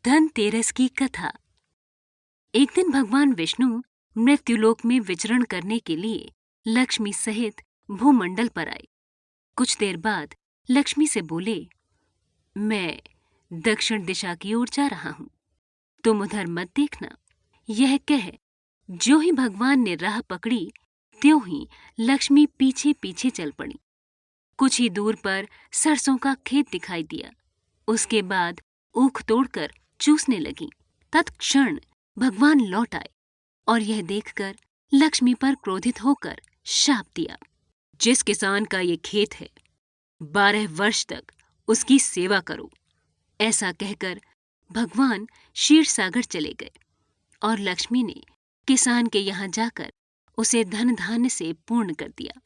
धनतेरस की कथा। एक दिन भगवान विष्णु मृत्युलोक में विचरण करने के लिए लक्ष्मी सहित भूमंडल पर आए। कुछ देर बाद लक्ष्मी से बोले, मैं दक्षिण दिशा की ओर जा रहा हूं, तुम उधर मत देखना। यह कह ज्यों ही भगवान ने राह पकड़ी त्यों ही लक्ष्मी पीछे पीछे चल पड़ी। कुछ ही दूर पर सरसों का खेत दिखाई दिया। उसके बाद ऊख तोड़कर चूसने लगी। तत्क्षण भगवान लौट आए और यह देखकर लक्ष्मी पर क्रोधित होकर शाप दिया, जिस किसान का ये खेत है 12 वर्ष तक उसकी सेवा करो। ऐसा कहकर भगवान क्षीर सागर चले गए और लक्ष्मी ने किसान के यहाँ जाकर उसे धन धान्य से पूर्ण कर दिया।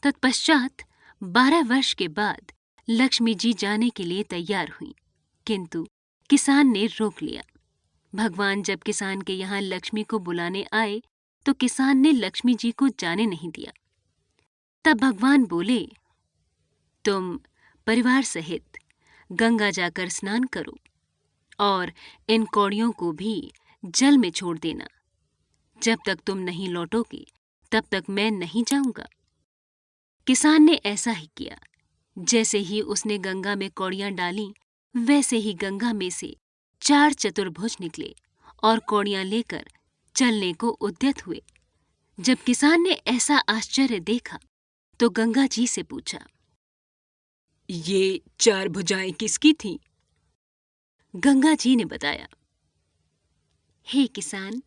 तत्पश्चात 12 वर्ष के बाद लक्ष्मी जी जाने के लिए तैयार हुई, किंतु किसान ने रोक लिया। भगवान जब किसान के यहाँ लक्ष्मी को बुलाने आए तो किसान ने लक्ष्मी जी को जाने नहीं दिया। तब भगवान बोले, तुम परिवार सहित गंगा जाकर स्नान करो और इन कौड़ियों को भी जल में छोड़ देना। जब तक तुम नहीं लौटोगे तब तक मैं नहीं जाऊंगा। किसान ने ऐसा ही किया। जैसे ही उसने गंगा में कौड़ियां डाली, वैसे ही गंगा में से 4 चतुर्भुज निकले और कौड़ियां लेकर चलने को उद्यत हुए। जब किसान ने ऐसा आश्चर्य देखा तो गंगा जी से पूछा, ये 4 भुजाएं किसकी थीं? गंगा जी ने बताया, हे किसान,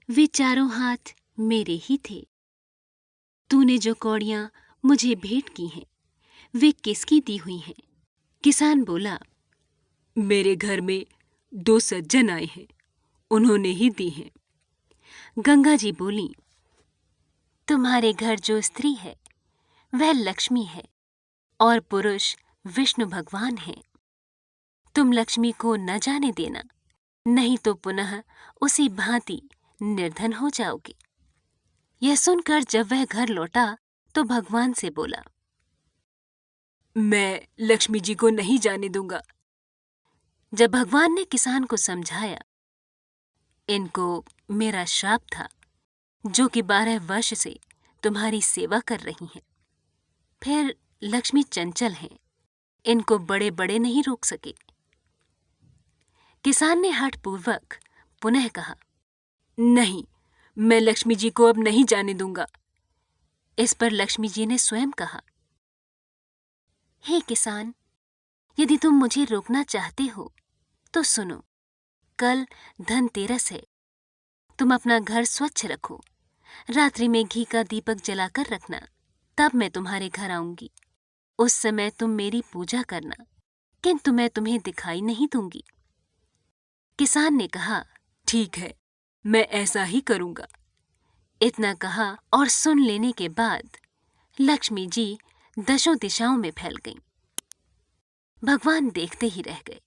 वे चारों हाथ मेरे ही थे। तूने जो कौड़ियां मुझे भेंट की हैं, वे किसकी दी हुई हैं? किसान बोला, मेरे घर में 2 सज्जन आए हैं, उन्होंने ही दी हैं। गंगा जी बोली, तुम्हारे घर जो स्त्री है वह लक्ष्मी है और पुरुष विष्णु भगवान है। तुम लक्ष्मी को न जाने देना, नहीं तो पुनः उसी भांति निर्धन हो जाओगे। यह सुनकर जब वह घर लौटा तो भगवान से बोला, मैं लक्ष्मी जी को नहीं जाने दूंगा। जब भगवान ने किसान को समझाया, इनको मेरा श्राप था जो कि 12 वर्ष से तुम्हारी सेवा कर रही हैं। फिर लक्ष्मी चंचल हैं, इनको बड़े बड़े नहीं रोक सके। किसान ने हठपूर्वक पुनः कहा, नहीं, मैं लक्ष्मी जी को अब नहीं जाने दूंगा। इस पर लक्ष्मी जी ने स्वयं कहा, हे किसान, यदि तुम मुझे रोकना चाहते हो तो सुनो, कल धनतेरस है। तुम अपना घर स्वच्छ रखो, रात्रि में घी का दीपक जलाकर रखना, तब मैं तुम्हारे घर आऊंगी। उस समय तुम मेरी पूजा करना, किंतु मैं तुम्हें दिखाई नहीं दूंगी। किसान ने कहा, ठीक है, मैं ऐसा ही करूंगा। इतना कहा और सुन लेने के बाद लक्ष्मी जी 10 दिशाओं में फैल गईं। भगवान देखते ही रह गए।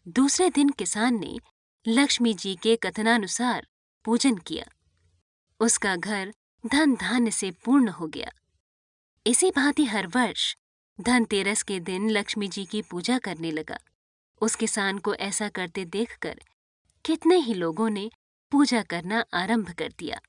दूसरे दिन किसान ने लक्ष्मी जी के कथनानुसार पूजन किया। उसका घर धन धान्य से पूर्ण हो गया। इसी भांति हर वर्ष धनतेरस के दिन लक्ष्मी जी की पूजा करने लगा। उस किसान को ऐसा करते देखकर कितने ही लोगों ने पूजा करना आरंभ कर दिया।